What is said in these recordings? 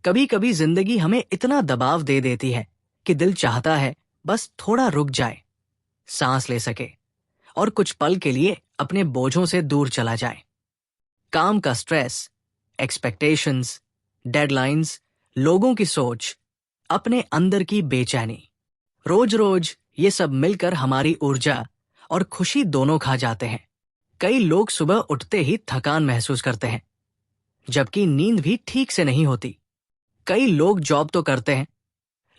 कभी कभी जिंदगी हमें इतना दबाव दे देती है कि दिल चाहता है बस थोड़ा रुक जाए, सांस ले सके और कुछ पल के लिए अपने बोझों से दूर चला जाए। काम का स्ट्रेस, एक्सपेक्टेशंस, डेडलाइंस, लोगों की सोच, अपने अंदर की बेचैनी, रोज रोज ये सब मिलकर हमारी ऊर्जा और खुशी दोनों खा जाते हैं। कई लोग सुबह उठते ही थकान महसूस करते हैं, जबकि नींद भी ठीक से नहीं होती। कई लोग जॉब तो करते हैं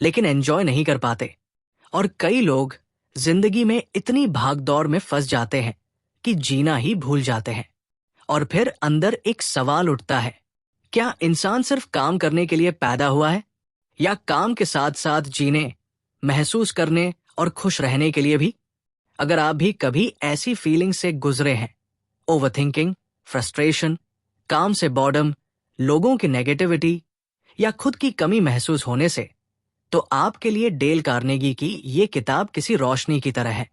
लेकिन एंजॉय नहीं कर पाते, और कई लोग जिंदगी में इतनी भागदौड़ में फंस जाते हैं कि जीना ही भूल जाते हैं। और फिर अंदर एक सवाल उठता है, क्या इंसान सिर्फ काम करने के लिए पैदा हुआ है, या काम के साथ साथ जीने, महसूस करने और खुश रहने के लिए भी? अगर आप भी कभी ऐसी फीलिंग से गुजरे हैं, ओवरथिंकिंग, फ्रस्ट्रेशन, काम से बॉर्डम, लोगों की नेगेटिविटी या खुद की कमी महसूस होने से, तो आपके लिए डेल कार्नेगी की ये किताब किसी रोशनी की तरह है।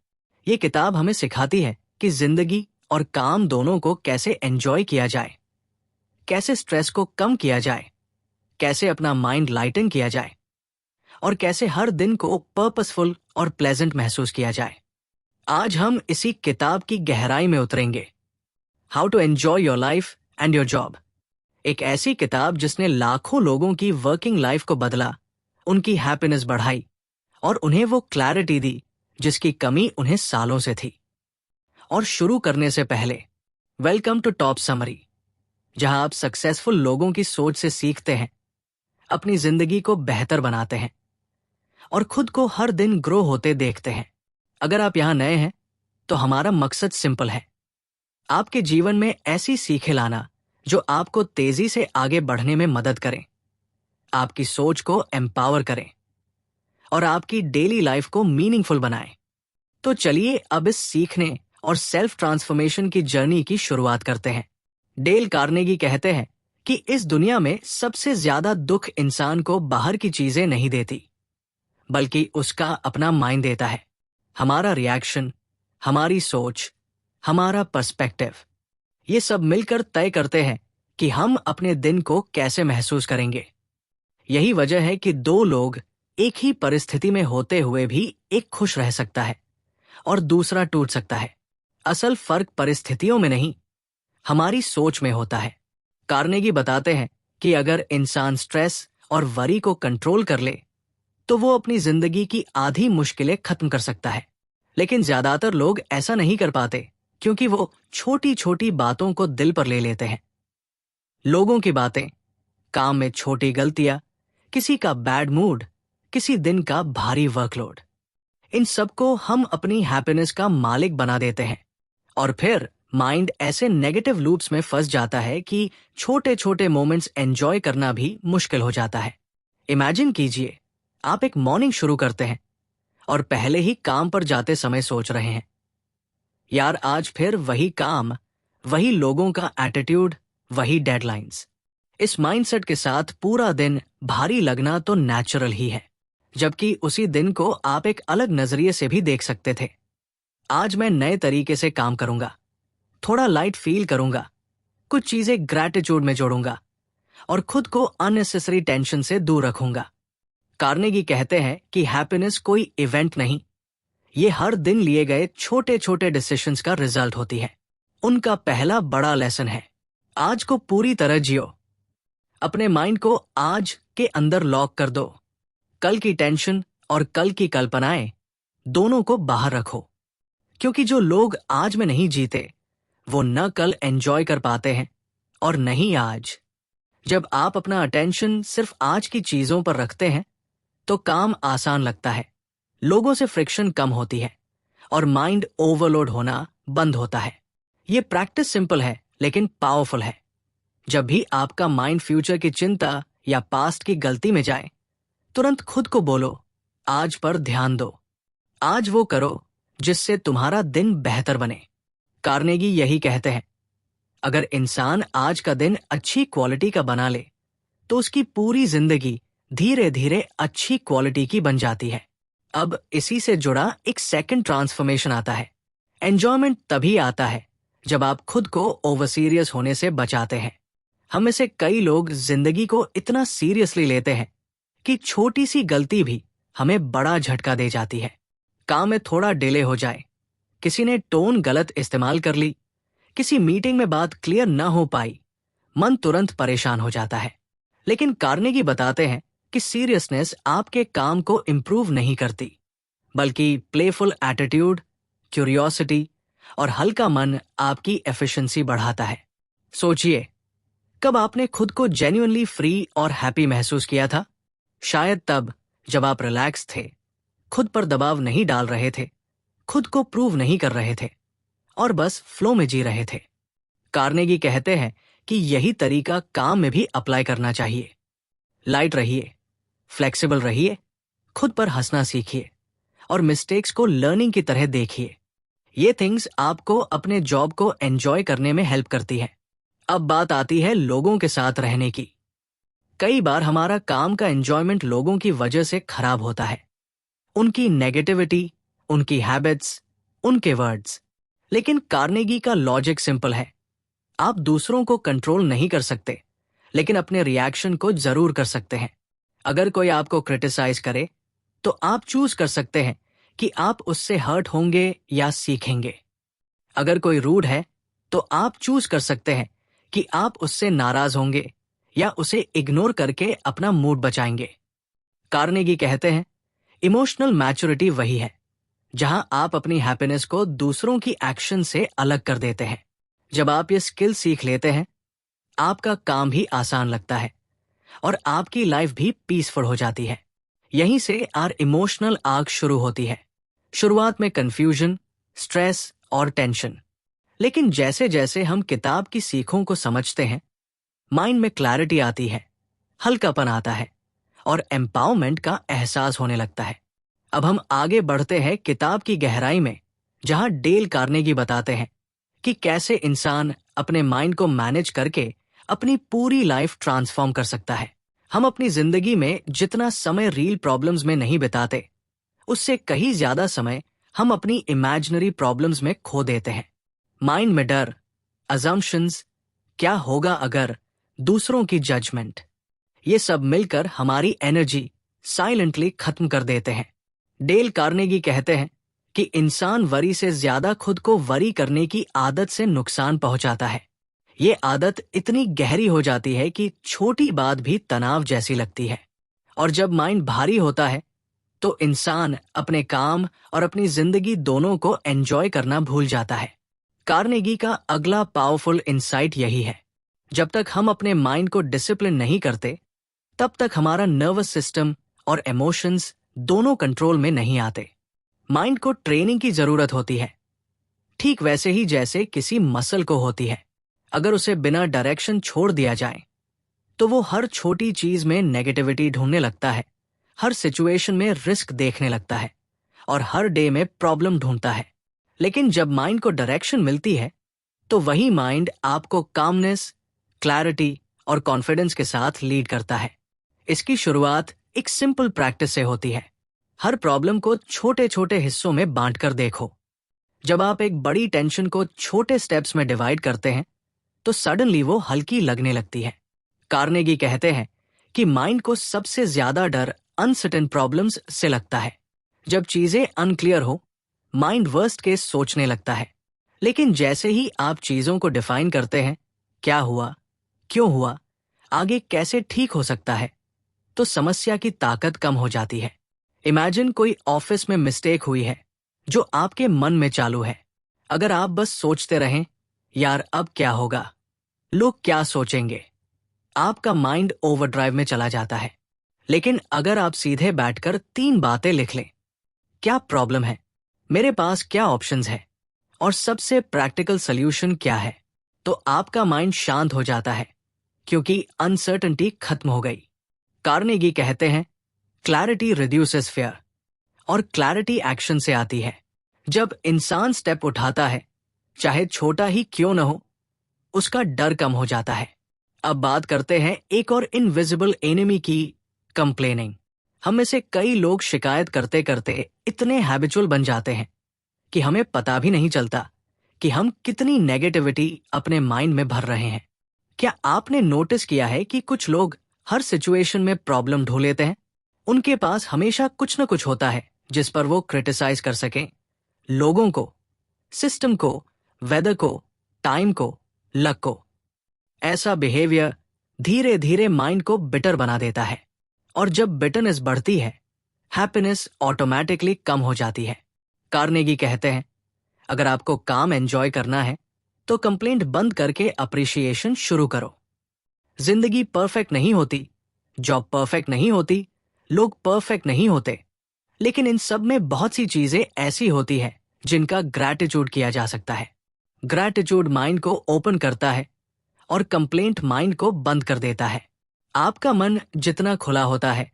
ये किताब हमें सिखाती है कि जिंदगी और काम दोनों को कैसे एंजॉय किया जाए, कैसे स्ट्रेस को कम किया जाए, कैसे अपना माइंड लाइटन किया जाए और कैसे हर दिन को पर्पसफुल और प्लेजेंट महसूस किया जाए। आज हम इसी किताब की गहराई में उतरेंगे। How to enjoy your life and your job, एक ऐसी किताब जिसने लाखों लोगों की वर्किंग लाइफ को बदला, उनकी हैप्पीनेस बढ़ाई और उन्हें वो क्लैरिटी दी जिसकी कमी उन्हें सालों से थी। और शुरू करने से पहले, वेलकम टू टॉप समरी, जहां आप सक्सेसफुल लोगों की सोच से सीखते हैं, अपनी जिंदगी को बेहतर बनाते हैं और खुद को हर दिन ग्रो होते देखते हैं। अगर आप यहां नए हैं तो हमारा मकसद सिंपल है, आपके जीवन में ऐसी सीखें लाना जो आपको तेजी से आगे बढ़ने में मदद करें, आपकी सोच को एम्पावर करें और आपकी डेली लाइफ को मीनिंगफुल बनाएं। तो चलिए अब इस सीखने और सेल्फ ट्रांसफॉर्मेशन की जर्नी की शुरुआत करते हैं। डेल कार्नेगी कहते हैं कि इस दुनिया में सबसे ज्यादा दुख इंसान को बाहर की चीजें नहीं देती, बल्कि उसका अपना माइंड देता है। हमारा रिएक्शन, हमारी सोच, हमारा पर्सपेक्टिव, ये सब मिलकर तय करते हैं कि हम अपने दिन को कैसे महसूस करेंगे। यही वजह है कि दो लोग एक ही परिस्थिति में होते हुए भी एक खुश रह सकता है और दूसरा टूट सकता है। असल फर्क परिस्थितियों में नहीं, हमारी सोच में होता है। कार्नेगी बताते हैं कि अगर इंसान स्ट्रेस और वरी को कंट्रोल कर ले तो वो अपनी जिंदगी की आधी मुश्किलें खत्म कर सकता है। लेकिन ज्यादातर लोग ऐसा नहीं कर पाते क्योंकि वो छोटी छोटी बातों को दिल पर ले लेते हैं। लोगों की बातें, काम में छोटी गलतियां, किसी का बैड मूड, किसी दिन का भारी वर्कलोड, इन सबको हम अपनी हैप्पीनेस का मालिक बना देते हैं। और फिर माइंड ऐसे नेगेटिव लूप्स में फंस जाता है कि छोटे छोटे मोमेंट्स एंजॉय करना भी मुश्किल हो जाता है। इमेजिन कीजिए, आप एक मॉर्निंग शुरू करते हैं और पहले ही काम पर जाते समय सोच रहे हैं, यार आज फिर वही काम, वही लोगों का एटीट्यूड, वही डेडलाइंस। इस माइंडसेट के साथ पूरा दिन भारी लगना तो नेचुरल ही है, जबकि उसी दिन को आप एक अलग नजरिए से भी देख सकते थे। आज मैं नए तरीके से काम करूंगा, थोड़ा लाइट फील करूंगा, कुछ चीजें ग्रैटिट्यूड में जोड़ूंगा और खुद को अननेसेसरी टेंशन से दूर रखूंगा। कार्नेगी कहते हैं कि हैप्पीनेस कोई इवेंट नहीं, ये हर दिन लिए गए छोटे छोटे डिसीजंस का रिजल्ट होती है। उनका पहला बड़ा लेसन है, आज को पूरी तरह जियो। अपने माइंड को आज के अंदर लॉक कर दो। कल की टेंशन और कल की कल्पनाएं दोनों को बाहर रखो, क्योंकि जो लोग आज में नहीं जीते वो न कल एंजॉय कर पाते हैं और नहीं आज। जब आप अपना अटेंशन सिर्फ आज की चीजों पर रखते हैं तो काम आसान लगता है, लोगों से फ्रिक्शन कम होती है और माइंड ओवरलोड होना बंद होता है। ये प्रैक्टिस सिंपल है लेकिन पावरफुल है। जब भी आपका माइंड फ्यूचर की चिंता या पास्ट की गलती में जाए, तुरंत खुद को बोलो, आज पर ध्यान दो, आज वो करो जिससे तुम्हारा दिन बेहतर बने। कार्नेगी यही कहते हैं, अगर इंसान आज का दिन अच्छी क्वालिटी का बना ले तो उसकी पूरी जिंदगी धीरे धीरे अच्छी क्वालिटी की बन जाती है। अब इसी से जुड़ा एक सेकंड ट्रांसफॉर्मेशन आता है। एंजॉयमेंट तभी आता है जब आप खुद को ओवर सीरियस होने से बचाते हैं। हम में से कई लोग जिंदगी को इतना सीरियसली लेते हैं कि छोटी सी गलती भी हमें बड़ा झटका दे जाती है। काम में थोड़ा डिले हो जाए, किसी ने टोन गलत इस्तेमाल कर ली, किसी मीटिंग में बात क्लियर ना हो पाई, मन तुरंत परेशान हो जाता है। लेकिन कार्नेगी बताते हैं कि सीरियसनेस आपके काम को इम्प्रूव नहीं करती, बल्कि प्लेफुल एटीट्यूड, क्यूरियोसिटी और हल्का मन आपकी एफिशिएंसी बढ़ाता है। सोचिए, कब आपने खुद को जेन्युइनली फ्री और हैप्पी महसूस किया था? शायद तब जब आप रिलैक्स थे, खुद पर दबाव नहीं डाल रहे थे, खुद को प्रूव नहीं कर रहे थे और बस फ्लो में जी रहे थे। कार्नेगी कहते हैं कि यही तरीका काम में भी अप्लाई करना चाहिए। लाइट रहिए, फ्लेक्सिबल रहिए, खुद पर हंसना सीखिए और मिस्टेक्स को लर्निंग की तरह देखिए। ये थिंग्स आपको अपने जॉब को एंजॉय करने में हेल्प करती है। अब बात आती है लोगों के साथ रहने की। कई बार हमारा काम का एंजॉयमेंट लोगों की वजह से खराब होता है, उनकी नेगेटिविटी, उनकी हैबिट्स, उनके वर्ड्स। लेकिन कार्नेगी का लॉजिक सिंपल है, आप दूसरों को कंट्रोल नहीं कर सकते, लेकिन अपने रिएक्शन को जरूर कर सकते हैं। अगर कोई आपको क्रिटिसाइज करे, तो आप चूज कर सकते हैं कि आप उससे हर्ट होंगे या सीखेंगे। अगर कोई रूड है, तो आप चूज कर सकते हैं कि आप उससे नाराज होंगे या उसे इग्नोर करके अपना मूड बचाएंगे। कार्नेगी कहते हैं, इमोशनल मैच्योरिटी वही है जहां आप अपनी हैप्पीनेस को दूसरों की एक्शन से अलग कर देते हैं। जब आप ये स्किल सीख लेते हैं, आपका काम भी आसान लगता है और आपकी लाइफ भी पीसफुल हो जाती है। यहीं से आर इमोशनल आर्क शुरू होती है। शुरुआत में कंफ्यूजन, स्ट्रेस और टेंशन, लेकिन जैसे जैसे हम किताब की सीखों को समझते हैं, माइंड में क्लैरिटी आती है, हल्कापन आता है और एम्पावरमेंट का एहसास होने लगता है। अब हम आगे बढ़ते हैं किताब की गहराई में, जहां डेल कार्नेगी बताते हैं कि कैसे इंसान अपने माइंड को मैनेज करके अपनी पूरी लाइफ ट्रांसफॉर्म कर सकता है। हम अपनी जिंदगी में जितना समय रियल प्रॉब्लम्स में नहीं बिताते, उससे कहीं ज्यादा समय हम अपनी इमेजिनरी प्रॉब्लम्स में खो देते हैं। माइंड में डर, अजम्पशंस, क्या होगा अगर, दूसरों की जजमेंट, ये सब मिलकर हमारी एनर्जी साइलेंटली खत्म कर देते हैं। डेल कार्नेगी कहते हैं कि इंसान वरी से ज्यादा खुद को वरी करने की आदत से नुकसान पहुंचाता है। ये आदत इतनी गहरी हो जाती है कि छोटी बात भी तनाव जैसी लगती है। और जब माइंड भारी होता है, तो इंसान अपने काम और अपनी जिंदगी दोनों को एंजॉय करना भूल जाता है। कार्नेगी का अगला पावरफुल इंसाइट यही है, जब तक हम अपने माइंड को डिसिप्लिन नहीं करते, तब तक हमारा नर्वस सिस्टम और इमोशंस दोनों कंट्रोल में नहीं आते। माइंड को ट्रेनिंग की जरूरत होती है, ठीक वैसे ही जैसे किसी मसल को होती है। अगर उसे बिना डायरेक्शन छोड़ दिया जाए, तो वो हर छोटी चीज में नेगेटिविटी ढूंढने लगता है, हर सिचुएशन में रिस्क देखने लगता है और हर डे में प्रॉब्लम ढूंढता है। लेकिन जब माइंड को डायरेक्शन मिलती है, तो वही माइंड आपको कामनेस, क्लैरिटी और कॉन्फिडेंस के साथ लीड करता है। इसकी शुरुआत एक सिंपल प्रैक्टिस से होती है। हर प्रॉब्लम को छोटे छोटे हिस्सों में बांटकर देखो। जब आप एक बड़ी टेंशन को छोटे स्टेप्स में डिवाइड करते हैं, तो सडनली वो हल्की लगने लगती है। कार्नेगी कहते हैं कि माइंड को सबसे ज्यादा डर अनसर्टेन प्रॉब्लम्स से लगता है। जब चीजें अनक्लियर हो, माइंड वर्स्ट केस सोचने लगता है। लेकिन जैसे ही आप चीजों को डिफाइन करते हैं, क्या हुआ, क्यों हुआ, आगे कैसे ठीक हो सकता है, तो समस्या की ताकत कम हो जाती है। इमेजिन कोई ऑफिस में मिस्टेक हुई है जो आपके मन में चालू है। अगर आप बस सोचते रहें, यार अब क्या होगा, लोग क्या सोचेंगे, आपका माइंड ओवरड्राइव में चला जाता है। लेकिन अगर आप सीधे बैठकर 3 बातें लिख लें, क्या प्रॉब्लम है, मेरे पास क्या ऑप्शंस है और सबसे प्रैक्टिकल सॉल्यूशन क्या है, तो आपका माइंड शांत हो जाता है, क्योंकि अनसर्टेनिटी खत्म हो गई। कार्नेगी कहते हैं, क्लैरिटी रिड्यूसेस फियर और क्लैरिटी एक्शन से आती है। जब इंसान स्टेप उठाता है, चाहे छोटा ही क्यों न हो, उसका डर कम हो जाता है। अब बात करते हैं एक और इनविजिबल एनिमी की, कंप्लेनिंग। हम में से कई लोग शिकायत करते करते इतने हैबिचुअल बन जाते हैं कि हमें पता भी नहीं चलता कि हम कितनी नेगेटिविटी अपने माइंड में भर रहे हैं। क्या आपने नोटिस किया है कि कुछ लोग हर सिचुएशन में प्रॉब्लम ढूंढ लेते हैं? उनके पास हमेशा कुछ न कुछ होता है जिस पर वो क्रिटिसाइज कर सकें। लोगों को, सिस्टम को, वेदर को, टाइम को, लक को। ऐसा बिहेवियर धीरे धीरे माइंड को बिटर बना देता है, और जब बिटरनेस बढ़ती है, हैप्पीनेस ऑटोमेटिकली कम हो जाती है। कार्नेगी कहते हैं, अगर आपको काम एंजॉय करना है तो कंप्लेंट बंद करके अप्रिशिएशन शुरू करो। जिंदगी परफेक्ट नहीं होती, जॉब परफेक्ट नहीं होती, लोग परफेक्ट नहीं होते, लेकिन इन सब में बहुत सी चीजें ऐसी होती है जिनका ग्रैटिट्यूड किया जा सकता है। ग्रैटिट्यूड माइंड को ओपन करता है और कंप्लेंट माइंड को बंद कर देता है। आपका मन जितना खुला होता है,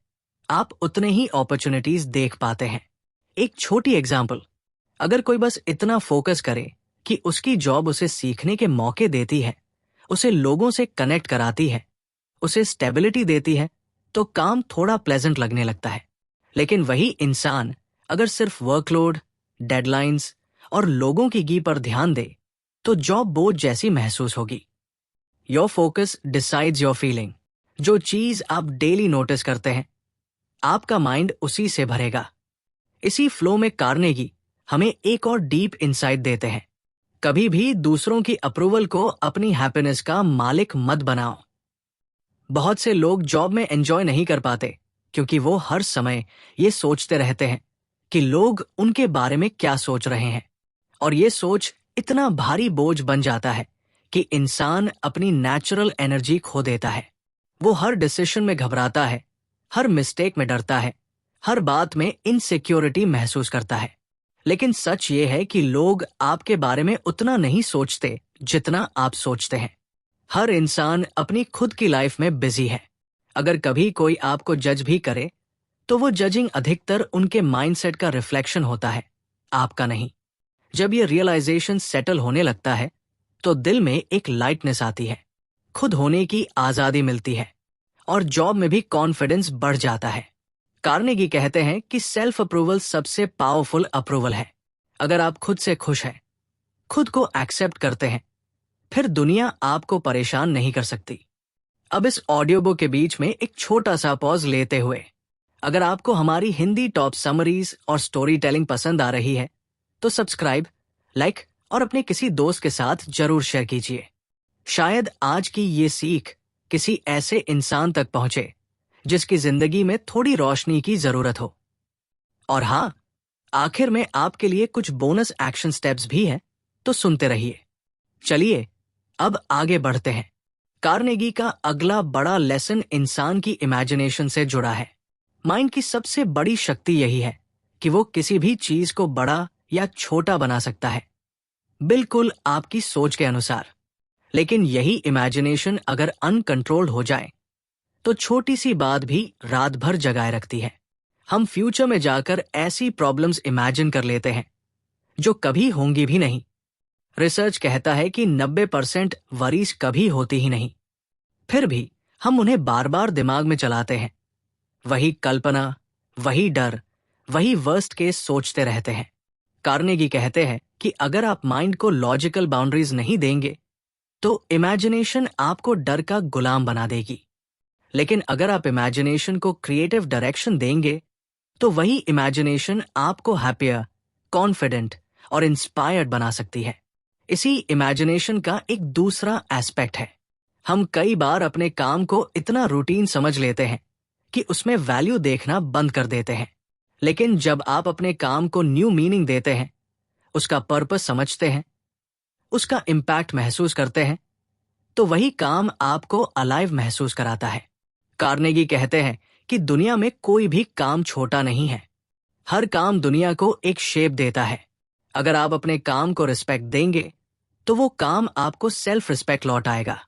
आप उतने ही अपॉर्चुनिटीज देख पाते हैं। एक छोटी एग्जाम्पल, अगर कोई बस इतना फोकस करे कि उसकी जॉब उसे सीखने के मौके देती है, उसे लोगों से कनेक्ट कराती है, उसे स्टेबिलिटी देती है, तो काम थोड़ा प्लेजेंट लगने लगता है। लेकिन वही इंसान अगर सिर्फ वर्कलोड, डेडलाइंस और लोगों की गी पर ध्यान दे, तो जॉब बोझ जैसी महसूस होगी। Your focus decides your feeling. जो चीज आप डेली नोटिस करते हैं, आपका माइंड उसी से भरेगा। इसी फ्लो में कार्नेगी हमें एक और डीप इंसाइट देते हैं। कभी भी दूसरों की अप्रूवल को अपनी हैप्पीनेस का मालिक मत बनाओ। बहुत से लोग जॉब में एंजॉय नहीं कर पाते क्योंकि वो हर समय ये सोचते रहते हैं कि लोग उनके बारे में क्या सोच रहे हैं, और ये सोच इतना भारी बोझ बन जाता है कि इंसान अपनी नेचुरल एनर्जी खो देता है। वो हर डिसीजन में घबराता है, हर मिस्टेक में डरता है, हर बात में इनसिक्योरिटी महसूस करता है। लेकिन सच ये है कि लोग आपके बारे में उतना नहीं सोचते जितना आप सोचते हैं। हर इंसान अपनी खुद की लाइफ में बिजी है। अगर कभी कोई आपको जज भी करे, तो वो जजिंग अधिकतर उनके माइंडसेट का रिफ्लेक्शन होता है, आपका नहीं। जब ये रियलाइजेशन सेटल होने लगता है, तो दिल में एक लाइटनेस आती है, खुद होने की आजादी मिलती है, और जॉब में भी कॉन्फिडेंस बढ़ जाता है। कार्नेगी कहते हैं कि सेल्फ अप्रूवल सबसे पावरफुल अप्रूवल है। अगर आप खुद से खुश हैं, खुद को एक्सेप्ट करते हैं, फिर दुनिया आपको परेशान नहीं कर सकती। अब इस ऑडियो बुक के बीच में एक छोटा सा पॉज लेते हुए, अगर आपको हमारी हिंदी टॉप समरीज और स्टोरी टेलिंग पसंद आ रही है, तो सब्सक्राइब, लाइक और अपने किसी दोस्त के साथ जरूर शेयर कीजिए। शायद आज की ये सीख किसी ऐसे इंसान तक पहुंचे जिसकी जिंदगी में थोड़ी रोशनी की जरूरत हो। और हाँ, आखिर में आपके लिए कुछ बोनस एक्शन स्टेप्स भी हैं, तो सुनते रहिए। चलिए अब आगे बढ़ते हैं। कार्नेगी का अगला बड़ा लेसन इंसान की इमेजिनेशन से जुड़ा है। माइंड की सबसे बड़ी शक्ति यही है कि वो किसी भी चीज को बड़ा या छोटा बना सकता है, बिल्कुल आपकी सोच के अनुसार। लेकिन यही इमेजिनेशन अगर अनकंट्रोल्ड हो जाए, तो छोटी सी बात भी रात भर जगाए रखती है। हम फ्यूचर में जाकर ऐसी प्रॉब्लम्स इमेजिन कर लेते हैं जो कभी होंगी भी नहीं। रिसर्च कहता है कि 90% वरीज कभी होती ही नहीं, फिर भी हम उन्हें बार बार दिमाग में चलाते हैं। वही कल्पना, वही डर, वही वर्स्ट केस सोचते रहते हैं। कार्नेगी कहते हैं कि अगर आप माइंड को लॉजिकल बाउंड्रीज नहीं देंगे, तो इमेजिनेशन आपको डर का गुलाम बना देगी। लेकिन अगर आप इमेजिनेशन को क्रिएटिव डायरेक्शन देंगे, तो वही इमेजिनेशन आपको हैप्पियर, कॉन्फिडेंट और इंस्पायर्ड बना सकती है। इसी इमेजिनेशन का एक दूसरा एस्पेक्ट है, हम कई बार अपने काम को इतना रूटीन समझ लेते हैं कि उसमें वैल्यू देखना बंद कर देते हैं। लेकिन जब आप अपने काम को न्यू मीनिंग देते हैं, उसका पर्पस समझते हैं, उसका इम्पैक्ट महसूस करते हैं, तो वही काम आपको अलाइव महसूस कराता है। कार्नेगी कहते हैं कि दुनिया में कोई भी काम छोटा नहीं है। हर काम दुनिया को एक शेप देता है। अगर आप अपने काम को रिस्पेक्ट देंगे, तो वो काम आपको सेल्फ रिस्पेक्ट लौटाएगा।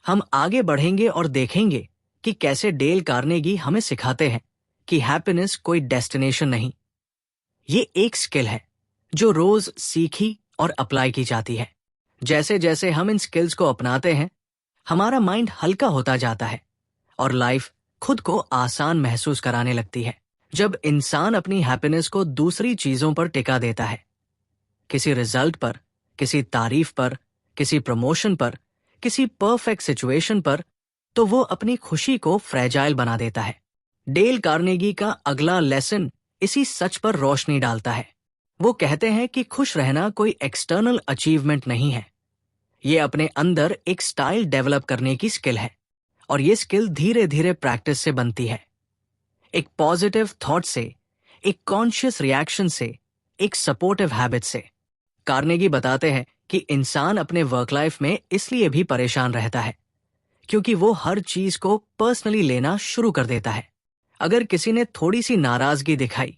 हम आगे बढ़ेंगे और देखेंगे कि कैसे डेल कार्नेगी हमें सिखाते हैं कि हैप्पीनेस कोई डेस्टिनेशन नहीं, ये एक स्किल है जो रोज सीखी और अप्लाई की जाती है। जैसे जैसे हम इन स्किल्स को अपनाते हैं, हमारा माइंड हल्का होता जाता है और लाइफ खुद को आसान महसूस कराने लगती है। जब इंसान अपनी हैप्पीनेस को दूसरी चीजों पर टिका देता है, किसी रिजल्ट पर, किसी तारीफ पर, किसी प्रमोशन पर, किसी परफेक्ट सिचुएशन पर, तो वो अपनी खुशी को फ्रेजाइल बना देता है। डेल कार्नेगी का अगला लेसन इसी सच पर रोशनी डालता है। वो कहते हैं कि खुश रहना कोई एक्सटर्नल अचीवमेंट नहीं है, ये अपने अंदर एक स्टाइल डेवलप करने की स्किल है, और ये स्किल धीरे धीरे प्रैक्टिस से बनती है। एक पॉजिटिव थॉट से, एक कॉन्शियस रिएक्शन से, एक सपोर्टिव हैबिट से। कार्नेगी बताते हैं कि इंसान अपने वर्क लाइफ में इसलिए भी परेशान रहता है क्योंकि वो हर चीज को पर्सनली लेना शुरू कर देता है। अगर किसी ने थोड़ी सी नाराजगी दिखाई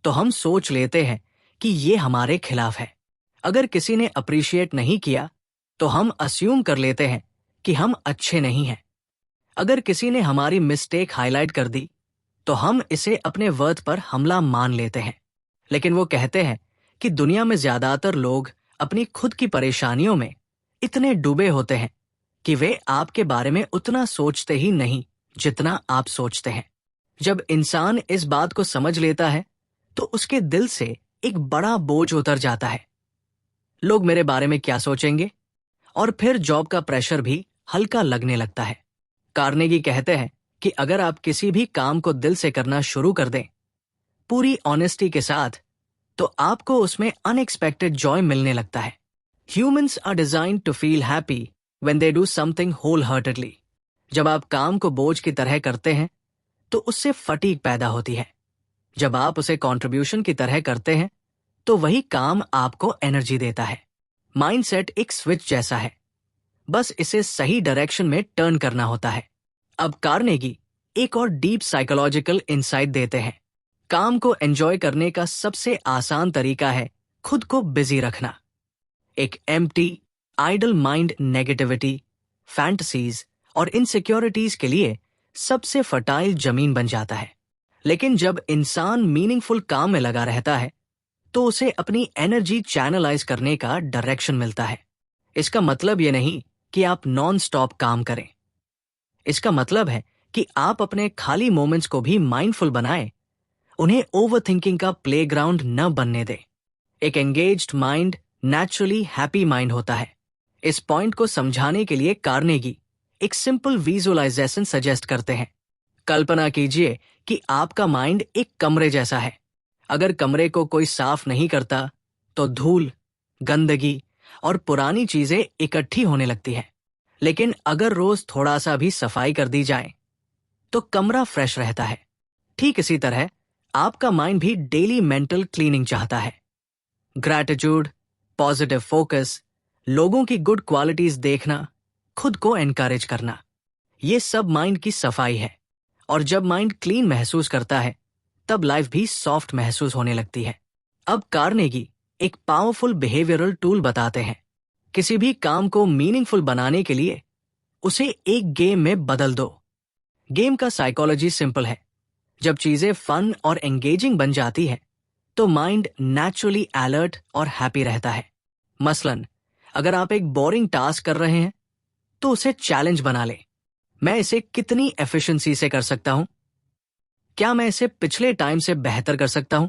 तो हम सोच लेते हैं कि ये हमारे खिलाफ है। अगर किसी ने अप्रिशिएट नहीं किया तो हम अस्यूम कर लेते हैं कि हम अच्छे नहीं हैं। अगर किसी ने हमारी मिस्टेक हाईलाइट कर दी तो हम इसे अपने वर्थ पर हमला मान लेते हैं। लेकिन वो कहते हैं कि दुनिया में ज्यादातर लोग अपनी खुद की परेशानियों में इतने डूबे होते हैं कि वे आपके बारे में उतना सोचते ही नहीं जितना आप सोचते हैं। जब इंसान इस बात को समझ लेता है तो उसके दिल से एक बड़ा बोझ उतर जाता है। लोग मेरे बारे में क्या सोचेंगे, और फिर जॉब का प्रेशर भी हल्का लगने लगता है। कार्नेगी कहते हैं कि अगर आप किसी भी काम को दिल से करना शुरू कर दें, पूरी ऑनेस्टी के साथ, तो आपको उसमें अनएक्सपेक्टेड जॉय मिलने लगता है। Humans are designed to feel happy when they do something wholeheartedly. जब आप काम को बोझ की तरह करते हैं तो उससे फटीग पैदा होती है। जब आप उसे कंट्रीब्यूशन की तरह करते हैं तो वही काम आपको एनर्जी देता है। माइंडसेट एक स्विच जैसा है, बस इसे सही डायरेक्शन में टर्न करना होता है। अब कार्नेगी एक और डीप साइकोलॉजिकल इंसाइट देते हैं। काम को एंजॉय करने का सबसे आसान तरीका है खुद को बिजी रखना। एक empty, idle mind negativity, fantasies और इनसिक्योरिटीज के लिए सबसे फर्टाइल जमीन बन जाता है। लेकिन जब इंसान मीनिंगफुल काम में लगा रहता है तो उसे अपनी एनर्जी चैनलाइज करने का डायरेक्शन मिलता है। इसका मतलब ये नहीं कि आप नॉन स्टॉप काम करें। इसका मतलब है कि आप अपने खाली मोमेंट्स को भी माइंडफुल बनाएं, उन्हें ओवरथिंकिंग का प्लेग्राउंड न बनने दें। एक engaged mind naturally happy mind होता है। इस पॉइंट को समझाने के लिए कार्नेगी एक सिंपल विजुअलाइजेशन सजेस्ट करते हैं। कल्पना कीजिए कि आपका माइंड एक कमरे जैसा है। अगर कमरे को कोई साफ नहीं करता तो धूल, गंदगी और पुरानी चीजें इकट्ठी होने लगती है। लेकिन अगर रोज थोड़ा सा भी सफाई कर दी जाए तो कमरा फ्रेश रहता है। ठीक इसी तरह आपका माइंड भी डेली मेंटल क्लीनिंग चाहता है। ग्रैटिट्यूड, पॉजिटिव फोकस, लोगों की गुड क्वालिटीज देखना, खुद को एनकरेज करना, ये सब माइंड की सफाई है। और जब माइंड क्लीन महसूस करता है तब लाइफ भी सॉफ्ट महसूस होने लगती है। अब कार्नेगी एक पावरफुल बिहेवियरल टूल बताते हैं। किसी भी काम को मीनिंगफुल बनाने के लिए उसे एक गेम में बदल दो। गेम का साइकोलॉजी सिंपल है। जब चीजें फन और एंगेजिंग बन जाती है तो माइंड नेचुरली अलर्ट और हैप्पी रहता है। मसलन अगर आप एक बोरिंग टास्क कर रहे हैं तो उसे चैलेंज बना लें। मैं इसे कितनी एफिशिएंसी से कर सकता हूं? क्या मैं इसे पिछले टाइम से बेहतर कर सकता हूं?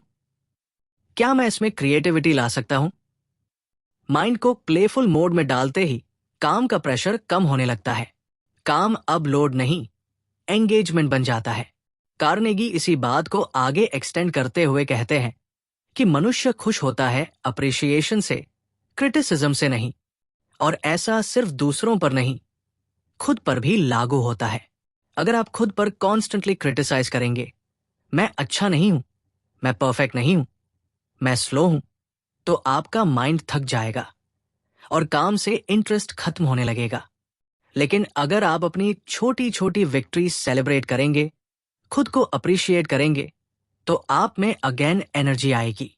क्या मैं इसमें क्रिएटिविटी ला सकता हूं? माइंड को प्लेफुल मोड में डालते ही काम का प्रेशर कम होने लगता है। काम अब लोड नहीं, एंगेजमेंट बन जाता है। कार्नेगी इसी बात को आगे एक्सटेंड करते हुए कहते हैं कि मनुष्य खुश होता है अप्रिशिएशन से, क्रिटिसिज्म से नहीं। और ऐसा सिर्फ दूसरों पर नहीं, खुद पर भी लागू होता है। अगर आप खुद पर कॉन्स्टेंटली क्रिटिसाइज करेंगे, मैं अच्छा नहीं हूं, मैं परफेक्ट नहीं हूं, मैं स्लो हूं, तो आपका माइंड थक जाएगा और काम से इंटरेस्ट खत्म होने लगेगा। लेकिन अगर आप अपनी छोटी छोटी विक्ट्रीज सेलिब्रेट करेंगे, खुद को अप्रिशिएट करेंगे, तो आप में अगेन एनर्जी आएगी।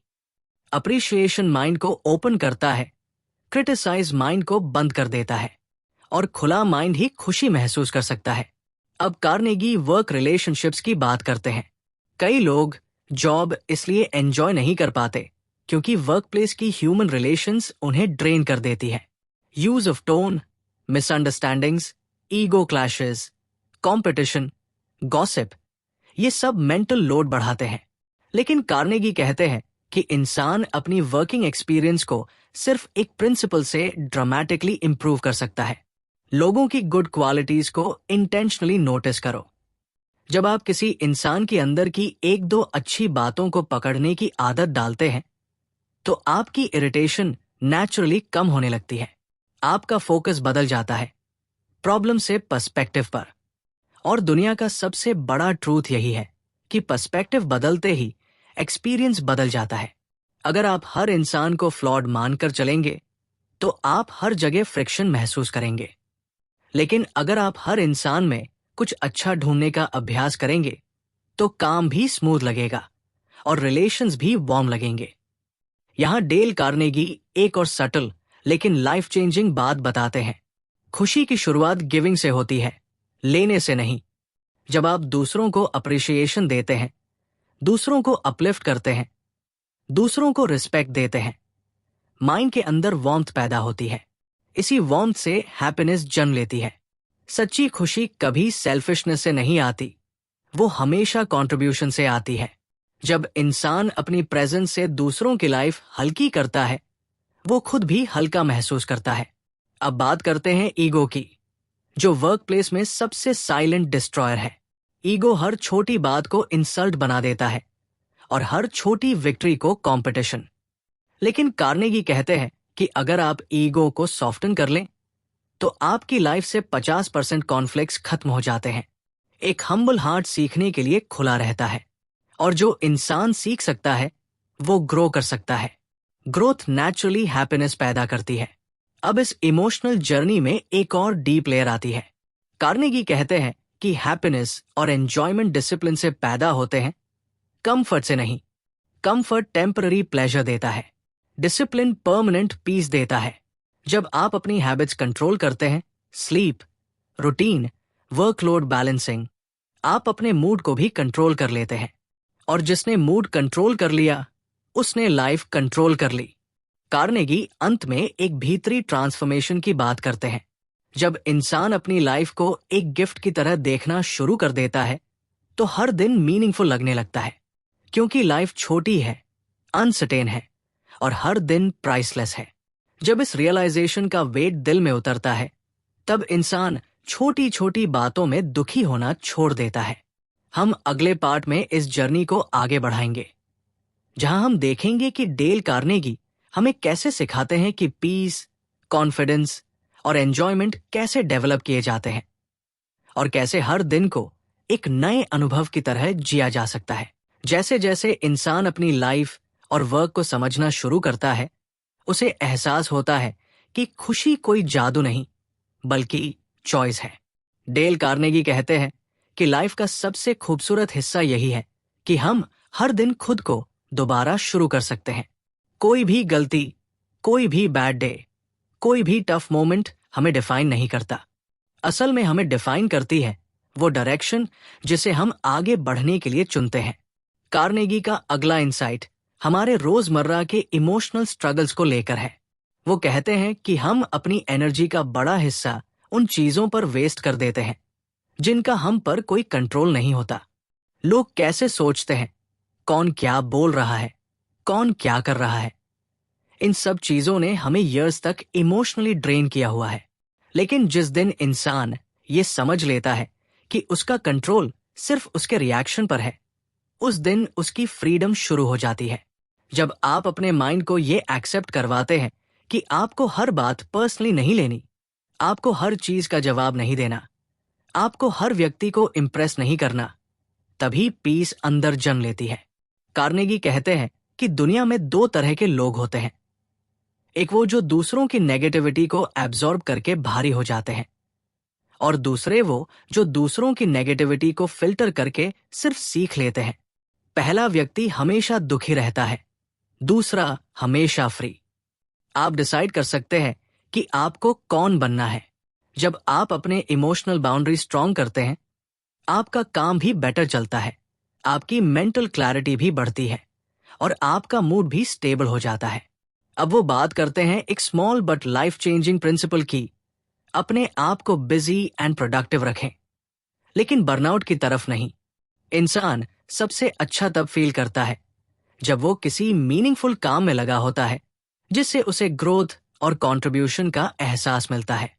अप्रिशिएशन माइंड को ओपन करता है, क्रिटिसाइज माइंड को बंद कर देता है, और खुला माइंड ही खुशी महसूस कर सकता है। अब कार्नेगी वर्क रिलेशनशिप्स की बात करते हैं। कई लोग जॉब इसलिए एंजॉय नहीं कर पाते क्योंकि वर्कप्लेस की ह्यूमन रिलेशंस उन्हें ड्रेन कर देती है। Use of tone, misunderstandings, ego clashes, competition, gossip, ये सब मेंटल लोड बढ़ाते हैं। लेकिन कार्नेगी कहते हैं कि इंसान अपनी वर्किंग एक्सपीरियंस को सिर्फ एक प्रिंसिपल से ड्रामेटिकली इंप्रूव कर सकता है, लोगों की गुड क्वालिटीज को इंटेंशनली नोटिस करो। जब आप किसी इंसान के अंदर की एक दो अच्छी बातों को पकड़ने की आदत डालते हैं तो आपकी इरिटेशन नेचुरली कम होने लगती है। आपका फोकस बदल जाता है प्रॉब्लम से पर्सपेक्टिव पर। और दुनिया का सबसे बड़ा ट्रूथ यही है कि पर्सपेक्टिव बदलते ही एक्सपीरियंस बदल जाता है। अगर आप हर इंसान को फ्लॉड मानकर चलेंगे तो आप हर जगह फ्रिक्शन महसूस करेंगे। लेकिन अगर आप हर इंसान में कुछ अच्छा ढूंढने का अभ्यास करेंगे तो काम भी स्मूथ लगेगा और रिलेशंस भी वार्म लगेंगे। यहां डेल कार्नेगी एक और सटल लेकिन लाइफ चेंजिंग बात बताते हैं। खुशी की शुरुआत गिविंग से होती है, लेने से नहीं। जब आप दूसरों को अप्रिशिएशन देते हैं, दूसरों को अपलिफ्ट करते हैं, दूसरों को रिस्पेक्ट देते हैं, माइंड के अंदर वार्मथ पैदा होती है। इसी वार्मथ से हैप्पीनेस जन्म लेती है। सच्ची खुशी कभी सेल्फिशनेस से नहीं आती, वो हमेशा कंट्रीब्यूशन से आती है। जब इंसान अपनी प्रेजेंस से दूसरों की लाइफ हल्की करता है, वो खुद भी हल्का महसूस करता है। अब बात करते हैं ईगो की, जो वर्क प्लेस में सबसे साइलेंट डिस्ट्रॉयर है। ईगो हर छोटी बात को इंसल्ट बना देता है और हर छोटी विक्ट्री को कंपटीशन। लेकिन कार्नेगी कहते हैं कि अगर आप ईगो को सॉफ्टन कर लें तो आपकी लाइफ से 50% कॉन्फ्लिक्ट्स खत्म हो जाते हैं। एक हम्बल हार्ट सीखने के लिए खुला रहता है और जो इंसान सीख सकता है वो ग्रो कर सकता है। ग्रोथ नेचुरली हैप्पीनेस पैदा करती है। अब इस इमोशनल जर्नी में एक और डीप लेयर आती है। कार्नेगी कहते हैं कि हैप्पीनेस और एंजॉयमेंट डिसिप्लिन से पैदा होते हैं, कंफर्ट से नहीं। कंफर्ट टेम्पररी प्लेजर देता है, डिसिप्लिन परमानेंट पीस देता है। जब आप अपनी हैबिट्स कंट्रोल करते हैं, स्लीप, रूटीन, वर्कलोड बैलेंसिंग, आप अपने मूड को भी कंट्रोल कर लेते हैं। और जिसने मूड कंट्रोल कर लिया उसने लाइफ कंट्रोल कर ली। कार्नेगी अंत में एक भीतरी ट्रांसफॉर्मेशन की बात करते हैं। जब इंसान अपनी लाइफ को एक गिफ्ट की तरह देखना शुरू कर देता है तो हर दिन मीनिंगफुल लगने लगता है, क्योंकि लाइफ छोटी है, अनसर्टेन है और हर दिन प्राइसलेस है। जब इस रियलाइजेशन का वेट दिल में उतरता है तब इंसान छोटी छोटी बातों में दुखी होना छोड़ देता है। हम अगले पार्ट में इस जर्नी को आगे बढ़ाएंगे, जहां हम देखेंगे कि डेल कार्नेगी हमें कैसे सिखाते हैं कि पीस, कॉन्फिडेंस और एंजॉयमेंट कैसे डेवलप किए जाते हैं और कैसे हर दिन को एक नए अनुभव की तरह जिया जा सकता है। जैसे जैसे इंसान अपनी लाइफ और वर्क को समझना शुरू करता है, उसे एहसास होता है कि खुशी कोई जादू नहीं बल्कि चॉइस है। डेल कार्नेगी कहते हैं कि लाइफ का सबसे खूबसूरत हिस्सा यही है कि हम हर दिन खुद को दोबारा शुरू कर सकते हैं। कोई भी गलती, कोई भी बैड डे, कोई भी टफ मोमेंट हमें डिफाइन नहीं करता। असल में हमें डिफाइन करती है वो डायरेक्शन जिसे हम आगे बढ़ने के लिए चुनते हैं। कार्नेगी का अगला इंसाइट हमारे रोजमर्रा के इमोशनल स्ट्रगल्स को लेकर है। वो कहते हैं कि हम अपनी एनर्जी का बड़ा हिस्सा उन चीजों पर वेस्ट कर देते हैं जिनका हम पर कोई कंट्रोल नहीं होता। लोग कैसे सोचते हैं, कौन क्या बोल रहा है, कौन क्या कर रहा है, इन सब चीजों ने हमें ईयर्स तक इमोशनली ड्रेन किया हुआ है। लेकिन जिस दिन इंसान ये समझ लेता है कि उसका कंट्रोल सिर्फ उसके रिएक्शन पर है, उस दिन उसकी फ्रीडम शुरू हो जाती है। जब आप अपने माइंड को ये एक्सेप्ट करवाते हैं कि आपको हर बात पर्सनली नहीं लेनी, आपको हर चीज का जवाब नहीं देना, आपको हर व्यक्ति को इम्प्रेस नहीं करना, तभी पीस अंदर जन्म लेती है। कार्नेगी कहते हैं कि दुनिया में दो तरह के लोग होते हैं। एक वो जो दूसरों की नेगेटिविटी को एब्जॉर्ब करके भारी हो जाते हैं, और दूसरे वो जो दूसरों की नेगेटिविटी को फिल्टर करके सिर्फ सीख लेते हैं। पहला व्यक्ति हमेशा दुखी रहता है, दूसरा हमेशा फ्री। आप डिसाइड कर सकते हैं कि आपको कौन बनना है। जब आप अपने इमोशनल बाउंड्री स्ट्रॉन्ग करते हैं, आपका काम भी बेटर चलता है, आपकी मेंटल क्लैरिटी भी बढ़ती है और आपका मूड भी स्टेबल हो जाता है। अब वो बात करते हैं एक small but life changing principle की। अपने आप को बिजी एंड प्रोडक्टिव रखें, लेकिन बर्नआउट की तरफ नहीं। इंसान सबसे अच्छा तब फील करता है जब वो किसी मीनिंगफुल काम में लगा होता है जिससे उसे ग्रोथ और कंट्रीब्यूशन का एहसास मिलता है।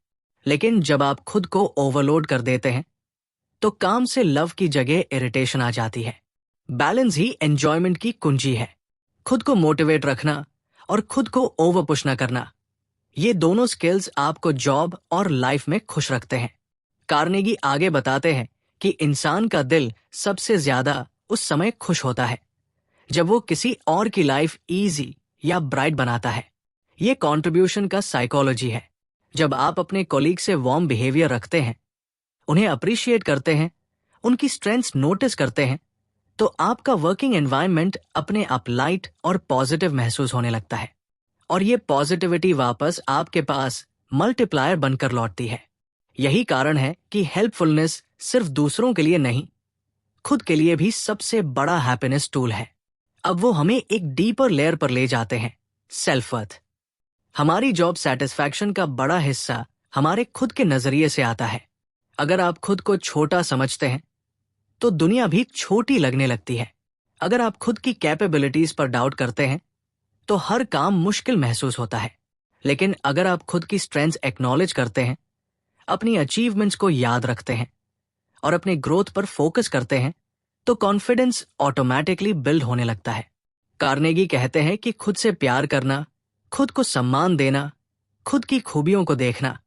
लेकिन जब आप खुद को ओवरलोड कर देते हैं तो काम से लव की जगह इरिटेशन आ जाती है। बैलेंस ही एंजॉयमेंट की कुंजी है। खुद को मोटिवेट रखना और खुद को ओवर पुश न करना, ये दोनों स्किल्स आपको जॉब और लाइफ में खुश रखते हैं। कार्नेगी आगे बताते हैं कि इंसान का दिल सबसे ज्यादा उस समय खुश होता है जब वो किसी और की लाइफ इजी या ब्राइट बनाता है। ये कंट्रीब्यूशन का साइकोलॉजी है। जब आप अपने कॉलीग से वार्म बिहेवियर रखते हैं, उन्हें अप्रिशिएट करते हैं, उनकी स्ट्रेंथ्स नोटिस करते हैं, तो आपका वर्किंग एनवायरनमेंट अपने आप लाइट और पॉजिटिव महसूस होने लगता है और ये पॉजिटिविटी वापस आपके पास मल्टीप्लायर बनकर लौटती है। यही कारण है कि हेल्पफुलनेस सिर्फ दूसरों के लिए नहीं, खुद के लिए भी सबसे बड़ा हैप्पीनेस टूल है। अब वो हमें एक डीपर लेयर पर ले जाते हैं, सेल्फ वर्थ। हमारी जॉब सेटिस्फैक्शन का बड़ा हिस्सा हमारे खुद के नजरिए से आता है। अगर आप खुद को छोटा समझते हैं तो दुनिया भी छोटी लगने लगती है। अगर आप खुद की कैपेबिलिटीज पर डाउट करते हैं तो हर काम मुश्किल महसूस होता है। लेकिन अगर आप खुद की स्ट्रेंथ्स एक्नॉलेज करते हैं, अपनी अचीवमेंट्स को याद रखते हैं और अपने ग्रोथ पर फोकस करते हैं, तो कॉन्फिडेंस ऑटोमेटिकली बिल्ड होने लगता है। कार्नेगी कहते हैं कि खुद से प्यार करना, खुद को सम्मान देना, खुद की खूबियों को देखना,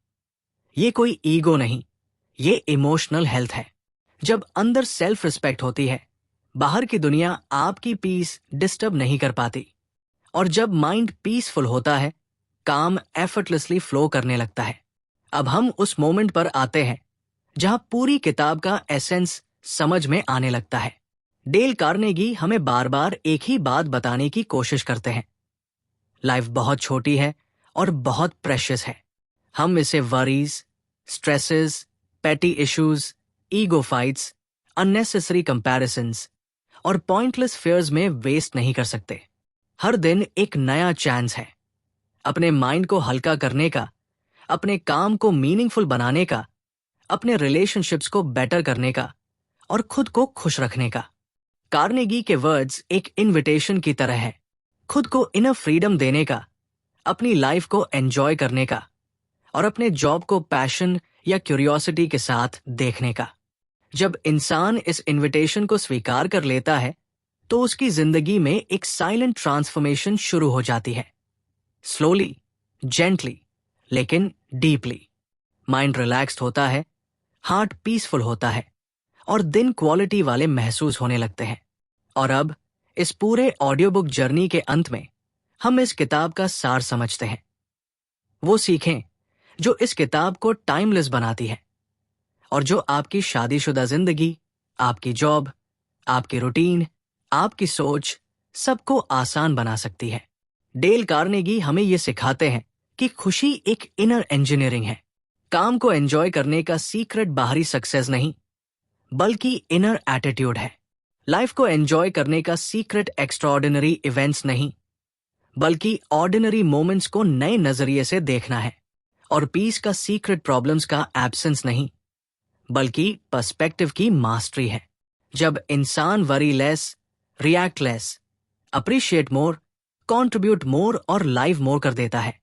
ये कोई ईगो नहीं, ये इमोशनल हेल्थ है। जब अंदर सेल्फ रिस्पेक्ट होती है, बाहर की दुनिया आपकी पीस डिस्टर्ब नहीं कर पाती। और जब माइंड पीसफुल होता है, काम एफर्टलेसली फ्लो करने लगता है। अब हम उस मोमेंट पर आते हैं जहां पूरी किताब का एसेंस समझ में आने लगता है। डेल कार्नेगी हमें बार बार एक ही बात बताने की कोशिश करते हैं। लाइफ बहुत छोटी है और बहुत प्रेशियस है। हम इसे वरीज, स्ट्रेसेस, पेटी issues, ego fights, unnecessary comparisons और पॉइंटलेस फियर्स में वेस्ट नहीं कर सकते। हर दिन एक नया चांस है अपने माइंड को हल्का करने का, अपने काम को मीनिंगफुल बनाने का, अपने रिलेशनशिप्स को बेटर करने का और खुद को खुश रखने का। कार्नेगी के वर्ड्स एक इनविटेशन की तरह है, खुद को इनर फ्रीडम देने का, अपनी लाइफ को एंजॉय करने का और अपने जॉब को पैशन या क्यूरियोसिटी के साथ देखने का। जब इंसान इस इनविटेशन को स्वीकार कर लेता है तो उसकी जिंदगी में एक साइलेंट ट्रांसफॉर्मेशन शुरू हो जाती है। स्लोली, जेंटली, लेकिन डीपली। माइंड रिलैक्स्ड होता है, हार्ट पीसफुल होता है और दिन क्वालिटी वाले महसूस होने लगते हैं। और अब इस पूरे ऑडियो बुक जर्नी के अंत में हम इस किताब का सार समझते हैं। वो सीखें जो इस किताब को टाइमलेस बनाती है और जो आपकी शादीशुदा जिंदगी, आपकी जॉब, आपकी रूटीन, आपकी सोच सबको आसान बना सकती है। डेल कार्नेगी हमें ये सिखाते हैं कि खुशी एक इनर इंजीनियरिंग है। काम को एंजॉय करने का सीक्रेट बाहरी सक्सेस नहीं, बल्कि इनर एटीट्यूड है। लाइफ को एंजॉय करने का सीक्रेट एक्स्ट्राऑर्डिनरी इवेंट्स नहीं, बल्कि ऑर्डिनरी मोमेंट्स को नए नजरिए से देखना है। और पीस का सीक्रेट प्रॉब्लम्स का एब्सेंस नहीं, बल्कि पर्सपेक्टिव की मास्टरी है। जब इंसान worry less, react less, appreciate more, contribute more और लाइव मोर कर देता है,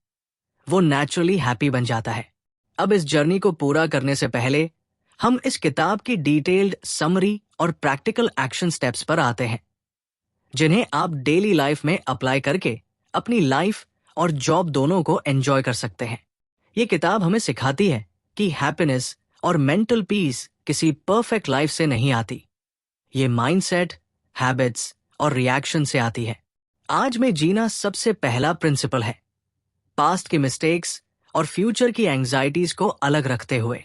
वो नेचुरली हैप्पी बन जाता है। अब इस जर्नी को पूरा करने से पहले हम इस किताब की डिटेल्ड समरी और प्रैक्टिकल एक्शन स्टेप्स पर आते हैं, जिन्हें आप डेली लाइफ में अप्लाई करके अपनी लाइफ और जॉब दोनों को एंजॉय कर सकते हैं। ये किताब हमें सिखाती है कि हैप्पीनेस और मेंटल पीस किसी परफेक्ट लाइफ से नहीं आती, ये माइंडसेट, हैबिट्स और रिएक्शन से आती है। आज में जीना सबसे पहला प्रिंसिपल है। पास्ट की मिस्टेक्स और फ्यूचर की एंजाइटीज को अलग रखते हुए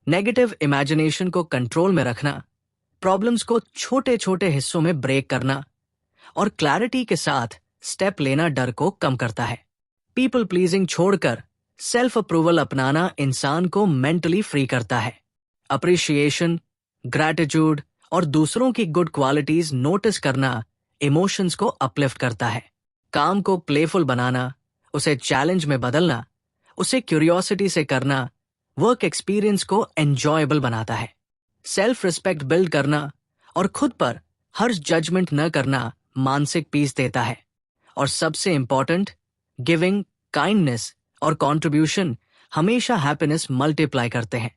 नेगेटिव इमेजिनेशन को कंट्रोल में रखना, प्रॉब्लम्स को छोटे छोटे हिस्सों में ब्रेक करना और क्लैरिटी के साथ स्टेप लेना डर को कम करता है। पीपल प्लीजिंग छोड़कर सेल्फ अप्रूवल अपनाना इंसान को मेंटली फ्री करता है। अप्रिशिएशन, ग्रैटिट्यूड और दूसरों की गुड क्वालिटीज नोटिस करना इमोशंस को अपलिफ्ट करता है। काम को प्लेफुल बनाना, उसे चैलेंज में बदलना, उसे क्यूरियोसिटी से करना वर्क एक्सपीरियंस को एंजॉयबल बनाता है। सेल्फ रिस्पेक्ट बिल्ड करना और खुद पर हर्ष जजमेंट न करना मानसिक पीस देता है। और सबसे इंपॉर्टेंट, गिविंग, काइंडनेस और कंट्रीब्यूशन हमेशा हैप्पीनेस मल्टीप्लाई करते हैं।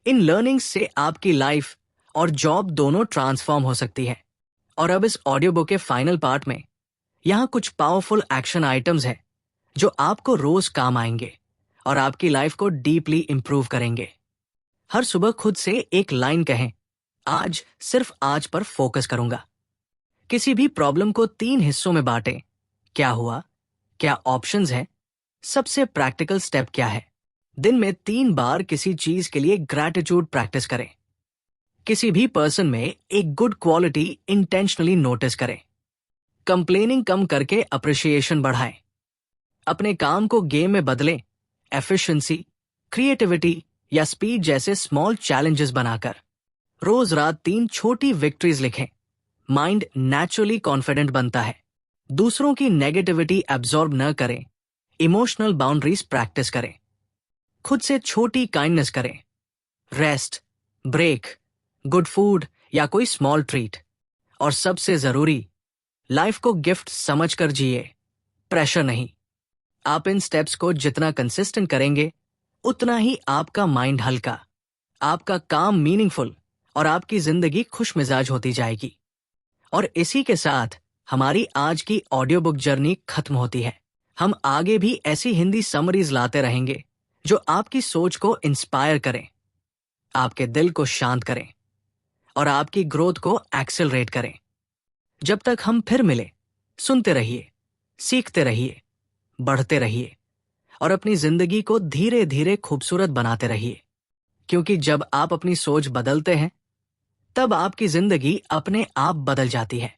इन लर्निंग्स से आपकी लाइफ और जॉब दोनों ट्रांसफॉर्म हो सकती है। और अब इस ऑडियो बुक के फाइनल पार्ट में यहाँ कुछ पावरफुल एक्शन आइटम्स हैं जो आपको रोज काम आएंगे और आपकी लाइफ को डीपली इंप्रूव करेंगे। हर सुबह खुद से एक लाइन कहें, आज सिर्फ आज पर फोकस करूंगा। किसी भी प्रॉब्लम को 3 हिस्सों में बांटें। क्या हुआ, क्या ऑप्शंस हैं, सबसे प्रैक्टिकल स्टेप क्या है। दिन में 3 बार किसी चीज के लिए ग्रैटिट्यूड प्रैक्टिस करें। किसी भी पर्सन में एक गुड क्वालिटी इंटेंशनली नोटिस करें। कंप्लेनिंग कम करके अप्रिशिएशन बढ़ाएं। अपने काम को गेम में बदलें। एफिशिएंसी, क्रिएटिविटी या स्पीड जैसे स्मॉल चैलेंजेस बनाकर रोज रात 3 छोटी विक्ट्रीज लिखें। माइंड नेचुरली कॉन्फिडेंट बनता है। दूसरों की नेगेटिविटी एब्जॉर्ब न करें। इमोशनल बाउंड्रीज प्रैक्टिस करें। खुद से छोटी काइंडनेस करें। रेस्ट, ब्रेक, गुड फूड या कोई स्मॉल ट्रीट। और सबसे जरूरी, लाइफ को गिफ्ट समझकर जिए, प्रेशर नहीं। आप इन स्टेप्स को जितना कंसिस्टेंट करेंगे उतना ही आपका माइंड हल्का, आपका काम मीनिंगफुल और आपकी जिंदगी खुशमिजाज होती जाएगी। और इसी के साथ हमारी आज की ऑडियो बुक जर्नी खत्म होती है। हम आगे भी ऐसी हिंदी समरीज लाते रहेंगे जो आपकी सोच को इंस्पायर करें, आपके दिल को शांत करें और आपकी ग्रोथ को एक्सेलरेट करें। जब तक हम फिर मिले, सुनते रहिए, सीखते रहिए, बढ़ते रहिए और अपनी जिंदगी को धीरे धीरे खूबसूरत बनाते रहिए। क्योंकि जब आप अपनी सोच बदलते हैं, तब आपकी जिंदगी अपने आप बदल जाती है।